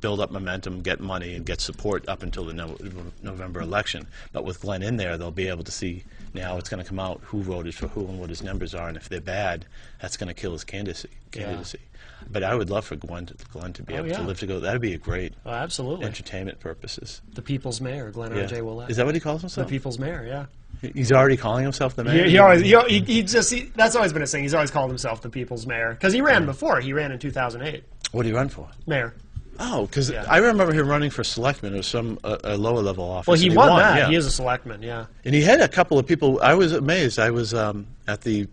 build up momentum, get money, and get support up until the November election. But with Glenn in there, they'll be able to see now it's going to come out who voted for who and what his numbers are, and if they're bad, that's going to kill his candidacy. Yeah. But I would love for Glenn to be able to live to go. That'd be a great absolutely entertainment purposes. The People's Mayor, Glenn R.J. Willett. Is that what he calls himself? The People's Mayor, yeah. He's already calling himself the mayor? That's always been his thing. He's always called himself the People's Mayor. Because he ran before. He ran in 2008. What did he run for? Mayor. Oh, because I remember him running for selectman or some a lower level office. Well, he won that. Yeah. He is a selectman, yeah. And he had a couple of people. I was amazed. I was at the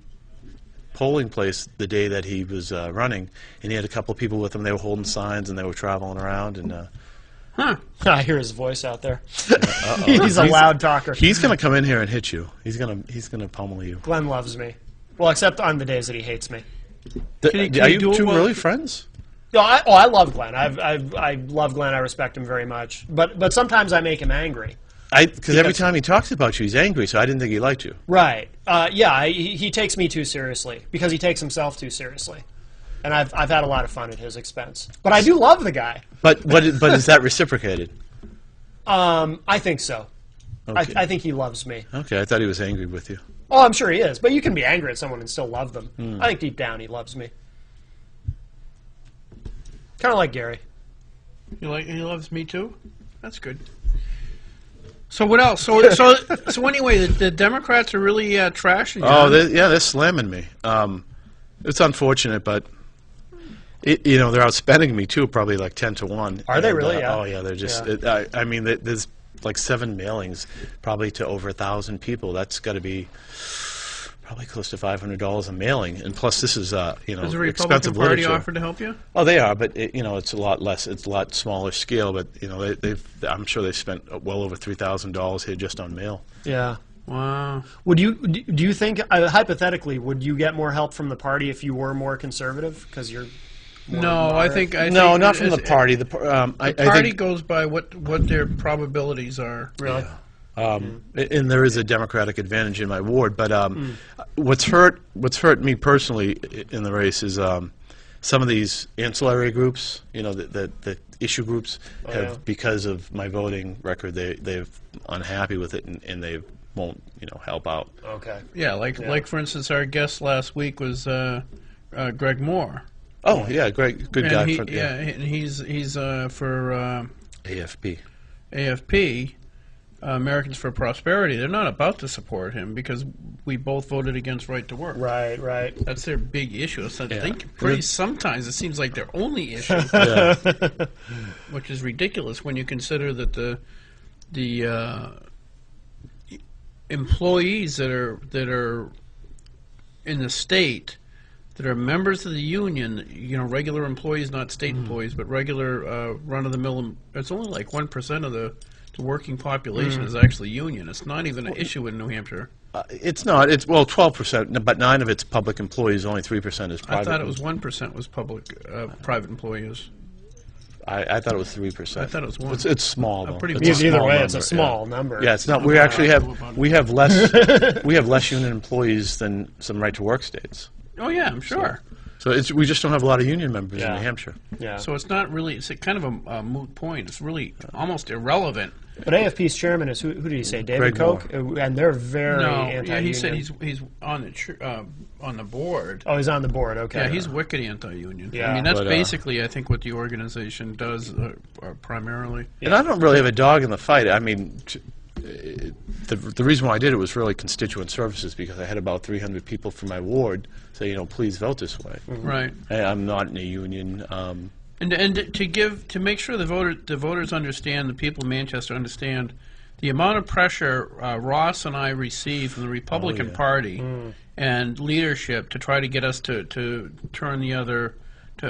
polling place the day that he was running, and he had a couple of people with him. They were holding signs and they were traveling around. And I hear his voice out there. He's a loud talker. He's going to come in here and hit you. He's going to pummel you. Glenn loves me. Well, except on the days that he hates me. Are you two really friends? No, I love Glenn. I love Glenn. I respect him very much. But sometimes I make him angry. Because every time he talks about you, he's angry. So I didn't think he liked you. Right. He takes me too seriously because he takes himself too seriously, and I've had a lot of fun at his expense. But I do love the guy. But is that reciprocated? I think so. Okay. I think he loves me. Okay, I thought he was angry with you. Oh, I'm sure he is. But you can be angry at someone and still love them. I think deep down he loves me. Kind of like Gary. He loves me too? That's good. So what else? So anyway, the Democrats are really trashing you. Oh, they're slamming me. It's unfortunate, but they're outspending me too, probably like 10 to 1. Are they really? Oh yeah, they're just. Yeah. I mean, there's like 7 mailings, probably to over 1,000 people. That's got to be probably close to $500 a mailing, and plus this is Has the Republican expensive Party literature. offered to help you? Oh, they are, but it's a lot less. It's a lot smaller scale. But I'm sure they've spent well over $3,000 here just on mail. Yeah. Wow. Do you think hypothetically would you get more help from the party if you were more conservative because you're? I think not from the party. The party goes by what their probabilities are. Really. Yeah. And there is a Democratic advantage in my ward, but what's hurt me personally in the race is some of these ancillary groups, the issue groups because of my voting record, they're unhappy with it and they won't help out. Okay. Yeah, like for instance, our guest last week was Greg Moore. Oh yeah, Greg, good guy. And he's for AFP. Americans for Prosperity. They're not about to support him because we both voted against right to work. Right. That's their big issue. So I think sometimes it seems like their only issue, which is ridiculous when you consider that the employees that are in the state that are members of the union, regular employees, not state employees, but regular run-of-the-mill. It's only like 1% of the working population is actually union. It's not even an issue in New Hampshire. It's not. It's 12%, but 9 of it's public employees. Only 3% is private. I thought it was 1% was private employees. I thought it was 3%. I thought it was 1. It's small. Either way, it's a small number. Yeah, it's not. We actually have less union employees than some right to work states. Oh yeah, I'm sure. So we just don't have a lot of union members in New Hampshire. Yeah. So it's not really. It's kind of a moot point. It's really almost irrelevant. But AFP's chairman is who did he say? David Koch, and they're very anti-union. Yeah, he said he's on the board. Oh, he's on the board. Okay. Yeah, he's wicked anti-union. Yeah. I mean that's basically I think what the organization does primarily. And I don't really have a dog in the fight. I mean. The reason why I did it was really constituent services because I had about 300 people from my ward say, please vote this way. Right. I'm not in a union. And to make sure the voters understand, the people of Manchester understand the amount of pressure Ross and I receive from the Republican Party and leadership to try to get us to turn the other.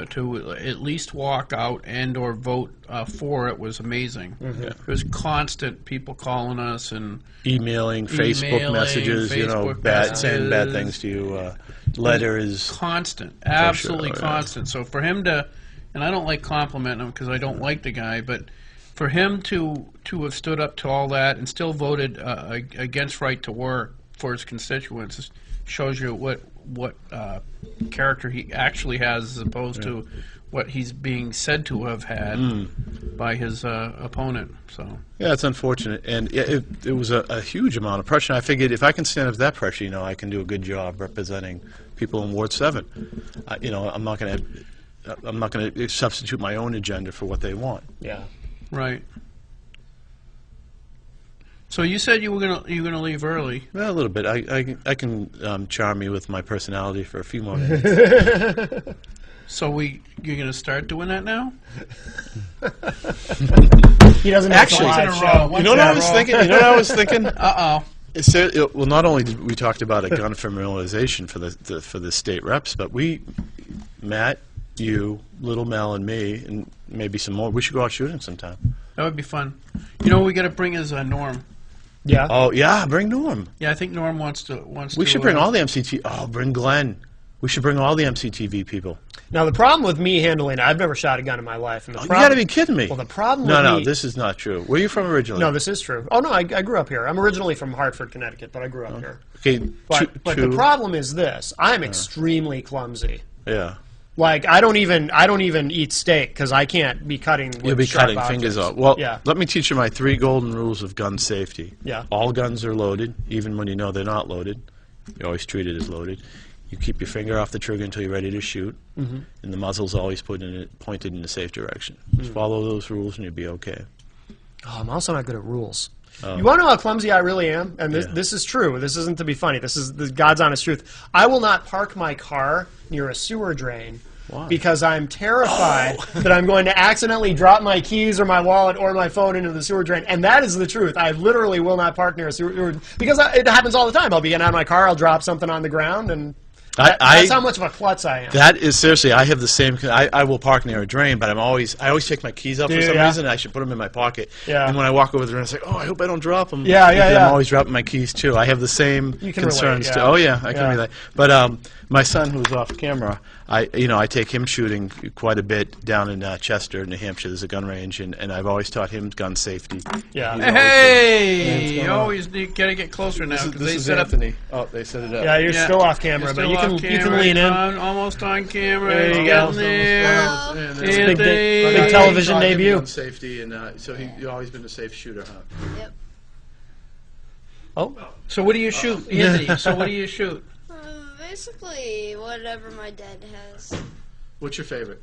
To at least walk out and or vote for it was amazing. There was constant people calling us and emailing Facebook messages, saying bad things to you, letters. Constant, absolutely constant. So for him to, and I don't like complimenting him because I don't like the guy, but for him to have stood up to all that and still voted against right to work for his constituents shows you what character he actually has as opposed to what he's being said to have had by his opponent. So yeah, it's unfortunate, and it was a huge amount of pressure. And I figured if I can stand up to that pressure, I can do a good job representing people in Ward 7. I'm not going to substitute my own agenda for what they want. Yeah. Right. So you said you were gonna leave early. Well, a little bit. I can charm you with my personality for a few more minutes. So you're gonna start doing that now? He doesn't actually. You know what I was thinking? Well, not only did we talked about a gun criminalization for the state reps, but Matt, you, Little Mel, and me, and maybe some more. We should go out shooting sometime. That would be fun. You know what we got to bring is Norm. Yeah. Oh yeah, bring Norm. Yeah, I think Norm wants We should bring all the MCT. Oh, bring Glenn. We should bring all the MCTV people. Now the problem with me handling, I've never shot a gun in my life. And you got to be kidding me. Well, the problem. No, this is not true. Where are you from originally? No, this is true. Oh no, I grew up here. I'm originally from Hartford, Connecticut, but I grew up here. Okay, but the problem is this: I'm extremely clumsy. Yeah. Like I don't even eat steak because I can't be cutting. You'll be cutting fingers off. Well, yeah. Let me teach you my 3 golden rules of gun safety. Yeah. All guns are loaded, even when you know they're not loaded. You always treat it as loaded. You keep your finger off the trigger until you're ready to shoot, and the muzzle's always pointed in a safe direction. Just follow those rules and you'll be okay. Oh, I'm also not good at rules. You want to know how clumsy I really am? And this is true. This isn't to be funny. This is the God's honest truth. I will not park my car near a sewer drain. Why? Because I'm terrified that I'm going to accidentally drop my keys or my wallet or my phone into the sewer drain. And that is the truth. I literally will not park near a sewer drain because it happens all the time. I'll be getting out of my car, I'll drop something on the ground, and that's how much of a klutz I am. That is seriously. I have the same. I will park near a drain, but I always take my keys out for some reason. I should put them in my pocket. Yeah. And when I walk over the drain, I say, "Oh, I hope I don't drop them." Yeah. I'm always dropping my keys too. I have the same concerns too. Oh yeah, I can relate. But my son, who's off camera, I take him shooting quite a bit down in Chester, New Hampshire. There's a gun range, and I've always taught him gun safety. Yeah. Hey, you always gotta get closer now because they set Anthony. Oh, they set it up. Yeah, you're still off camera, but you can lean in. Almost on camera. There you go. There. Big television debut. Gun safety, and so he's always been a safe shooter, huh? Yep. Oh. So what do you shoot, Anthony? So what do you shoot? Basically, whatever my dad has. What's your favorite?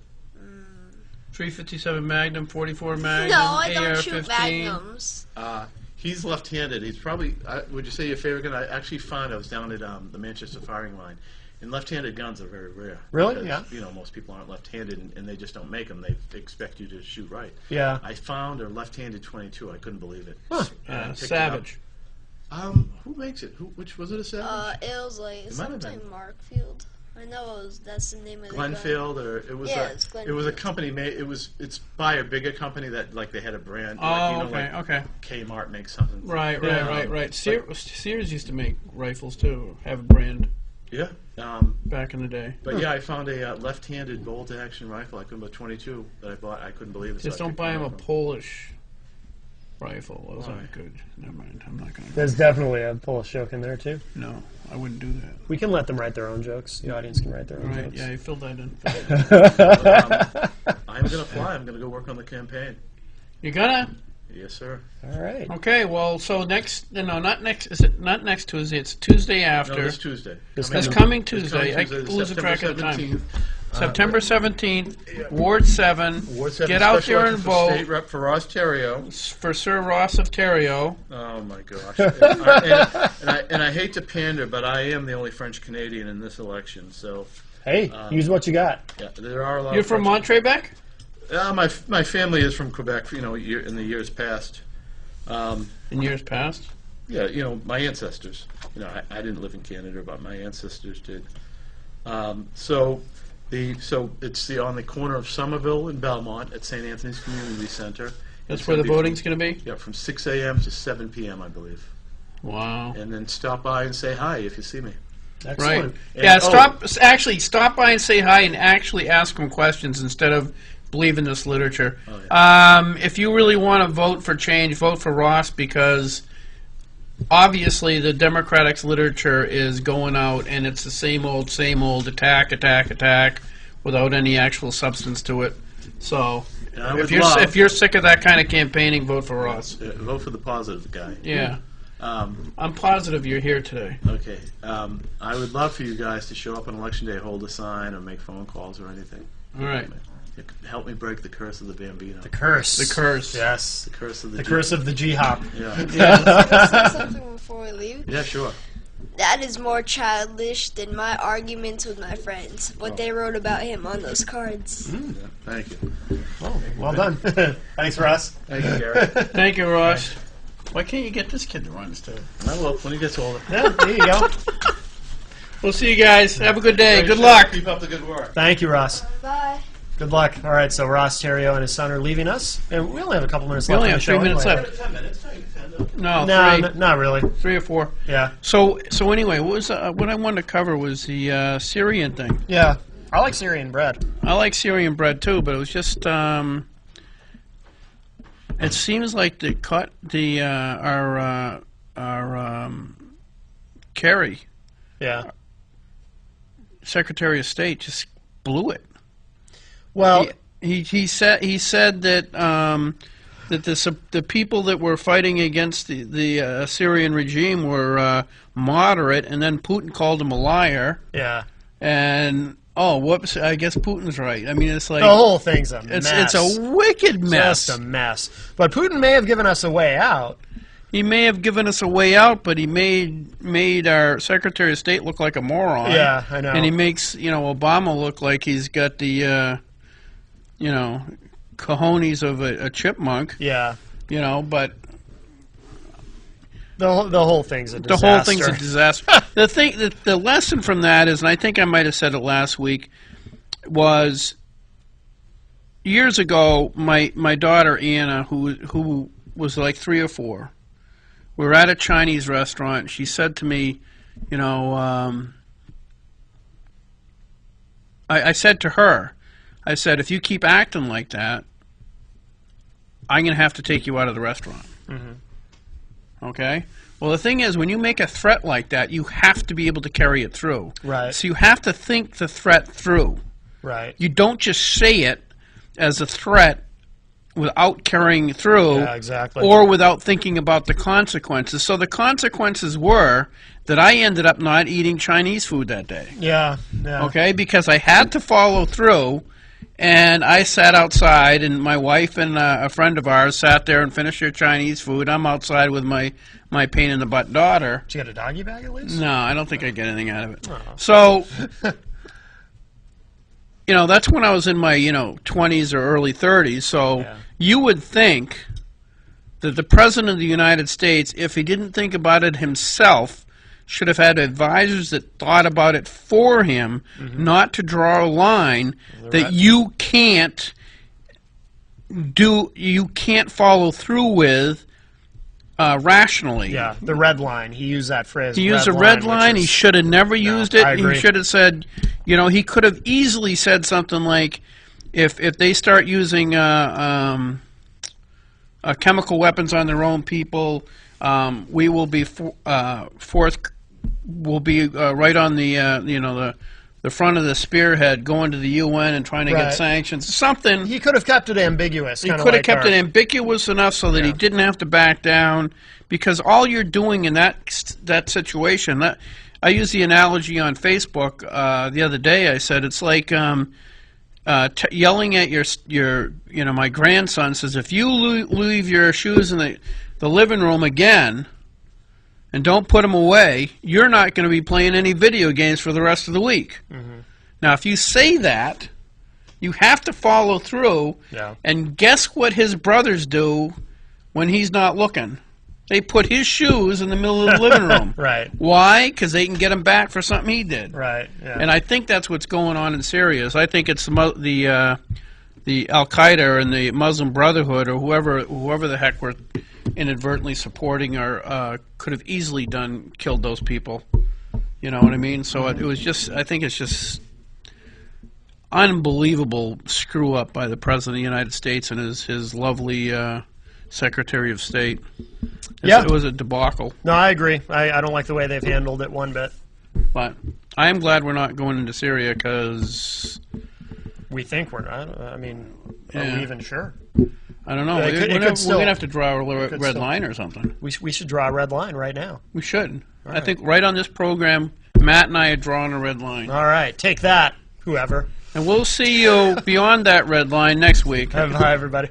357 Magnum, 44 Magnum, No, I don't AR-15. shoot Magnums. He's left-handed. He's probably. Would you say your favorite gun? I actually found I was down at the Manchester firing line, and left-handed guns are very rare. Really? Because, Yeah. Most people aren't left-handed, and they just don't make them. They expect you to shoot right. Yeah. I found a left-handed 22. I couldn't believe it. Huh. Savage. Who makes it? Which was it? A Savage? It was like It might have something been. Markfield. I know that's the name of the Glenfield, or it was it's it was a Glenfield. company made. It's by a bigger company that they had a brand. Oh, like Kmart makes something. Right. Sears used to make rifles too, have a brand. Yeah. Back in the day. But yeah, I found a left-handed bolt-action rifle. I couldn't believe 22 that I bought. I couldn't believe it. Just so I don't picked buy it him a up. Polish rifle. Those Why? aren't good. Never mind. I'm not going to. There's definitely a Polish joke in there, too. No, I wouldn't do that. We can let them write their own jokes. The audience can write their own Right, jokes. yeah, you filled that in. I'm going to fly. I'm going to go work on the campaign. You gonna? Yes, sir. All right. Okay, well, so not next, is it not next Tuesday, it's Tuesday after. No, this Tuesday. This coming Tuesday. I lose the track of the time. September 17th, Ward 7. Ward 7 Get out special there and election for vote. State Rep for Ross Terrio. For Sir Ross of Terrio. Oh my gosh! and I hate to pander, but I am the only French Canadian in this election. So Hey, use what you got. yeah, there are a lot. You're of from French- Montrebec? My family is from Quebec. In the years past. In years past? Yeah, my ancestors. I didn't live in Canada, but my ancestors did. So it's on the corner of Somerville and Belmont at St. Anthony's Community Center. That's It's where the gonna be voting's going to be? Yeah, from 6 a.m. to 7 p.m. I believe. Wow. And then stop by and say hi if you see me. Right. Excellent. Yeah, stop by and say hi and actually ask them questions instead of believe in this literature. Oh, yeah. If you really want to vote for change, vote for Ross because obviously the Democrats' literature is going out, and it's the same old attack, without any actual substance to it. So, if you're sick of that kind of campaigning, vote for Ross. Vote for the positive guy. Yeah. I'm positive you're here today. Okay. I would love for you guys to show up on Election Day, hold a sign, or make phone calls or anything. All right. Help me break the curse of the Bambino. The curse. The curse. Yes. The curse of the curse of the G-hop. Yeah. Can I say something before we leave? Yeah, sure. That is more childish than my arguments with my friends. What they wrote about him on those cards. Yeah, thank you. Oh, well done. Thanks, Ross. Thank you, Gary. Thank you, Ross. Why can't you get this kid to run instead? I will when he gets older. Yeah, there you go. We'll see you guys. Have a good day. Good luck. Keep up the good work. Thank you, Ross. Bye. Good luck. All right, so Ross Terrio and his son are leaving us, and we only have a couple minutes We left. only on the have show 3 minutes anyway. left. 10 minutes. No, No, three. not really. 3 or 4. Yeah. So anyway, what I wanted to cover was the Syrian thing. Yeah. I like Syrian bread. I like Syrian bread too, but it was just it seems like our Kerry, Yeah. Secretary of State, just blew it. Well, He said that that the people that were fighting against the Syrian regime were moderate, and then Putin called him a liar. yeah. And whoops! I guess Putin's right. I mean, it's like The whole thing's a mess. it's a wicked mess. Just a mess. But Putin may have given us a way out. He may have given us a way out, but he made our Secretary of State look like a moron. Yeah, I know. And he makes Obama look like he's got the cojones of a chipmunk. Yeah. But The whole thing's a the disaster. whole thing's a disaster. The lesson from that is, and I think I might have said it last week, was years ago my daughter Anna, who was like 3 or 4, we were at a Chinese restaurant. She said to me, I said to her, I said, if you keep acting like that, I'm going to have to take you out of the restaurant. Mm-hmm. Okay? Well, the thing is, when you make a threat like that, you have to be able to carry it through. Right. So you have to think the threat through. Right. You don't just say it as a threat without carrying it through, Yeah, exactly. or without thinking about the consequences. So the consequences were that I ended up not eating Chinese food that day. Yeah. Yeah. Okay, because I had to follow through, and I sat outside, and my wife and a friend of ours sat there and finished their Chinese food. I'm outside with my pain-in-the-butt daughter. Did you get a doggy bag at least? No, I don't think I get anything out of it. Oh. So, that's when I was in my 20s or early 30s. So Yeah. you would think that the President of the United States, if he didn't think about it himself, should have had advisors that thought about it for him, not to draw a line that you can't follow through with rationally. Yeah, the red line. He used that phrase. He used a red line. He should have never used it. I agree. He should have said, he could have easily said something like, if they start using chemical weapons on their own people, we will be right on the front of the spearhead, going to the UN and trying to get sanctions. Something. He could have kept it ambiguous. He could have kept it ambiguous enough so that he didn't have to back down, because all you're doing in that situation. I used the analogy on Facebook the other day. I said it's like yelling at your my grandson says, if you leave your shoes in the living room again and don't put them away, you're not going to be playing any video games for the rest of the week. Mm-hmm. Now, if you say that, you have to follow through. Yeah. And guess what his brothers do when he's not looking? They put his shoes in the middle of the living room. Right. Why? Because they can get him back for something he did. Right. Yeah. And I think that's what's going on in Syria. I think it's the Al-Qaeda and the Muslim Brotherhood, or whoever the heck we're inadvertently supporting, or could have easily killed those people. You know what I mean? So it was just, I think it's just unbelievable screw up by the President of the United States and his lovely Secretary of State. Yeah. It was a debacle. No, I agree. I don't like the way they've handled it one bit. But I am glad we're not going into Syria because... We think we're not. I mean, are we even sure? I don't know. We're going to have to draw a red line or something. We should draw a red line right now. We should. I think right on this program, Matt and I are drawing a red line. All right. Take that, whoever. And we'll see you beyond that red line next week. Bye, everybody.